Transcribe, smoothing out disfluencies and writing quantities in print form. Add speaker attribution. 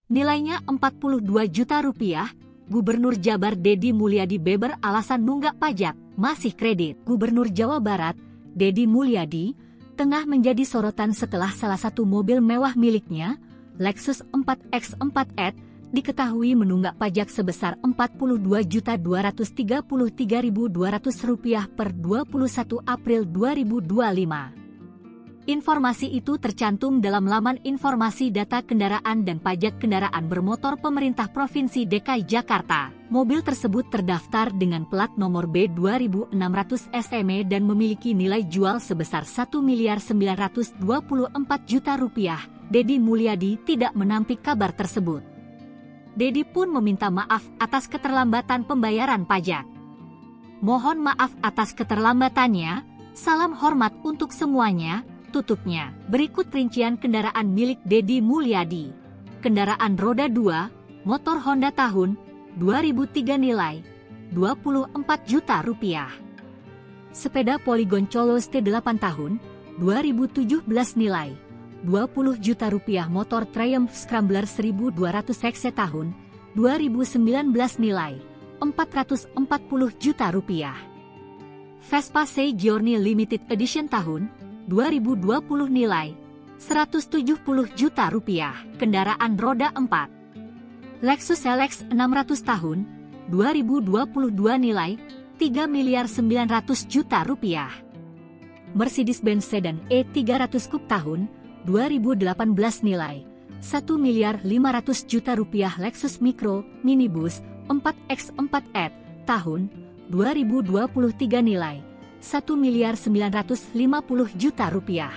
Speaker 1: Nilainya 42 juta rupiah. Gubernur Jabar Deddy Mulyadi beber alasan nunggak pajak, masih kredit. Gubernur Jawa Barat, Deddy Mulyadi, tengah menjadi sorotan setelah salah satu mobil mewah miliknya, Lexus 4X4 diketahui menunggak pajak sebesar Rp42.233.200 per 21 April 2025. Informasi itu tercantum dalam laman informasi data kendaraan dan pajak kendaraan bermotor pemerintah Provinsi DKI Jakarta. Mobil tersebut terdaftar dengan plat nomor B2600 SME dan memiliki nilai jual sebesar Rp1.924.000.000. Deddy Mulyadi tidak menampik kabar tersebut. Deddy pun meminta maaf atas keterlambatan pembayaran pajak. Mohon maaf atas keterlambatannya, salam hormat untuk semuanya, tutupnya. Berikut rincian kendaraan milik Deddy Mulyadi. Kendaraan roda 2, motor Honda tahun 2003 nilai Rp24 juta. Sepeda Polygon Colos T8 tahun 2017 nilai Rp20 juta. Motor Triumph Scrambler 1200 cc tahun 2019 nilai Rp440 juta. Vespa Sei Giorni Limited Edition tahun 2020 nilai Rp170 juta. Kendaraan roda 4 Lexus LX 600 tahun 2022 nilai Rp3.900.000.000. Mercedes-Benz Sedan E300 Coupe tahun 2018 nilai Rp1.500.000.000. Lexus Micro Minibus 4X4 tahun 2023 nilai Rp1.950.000.000.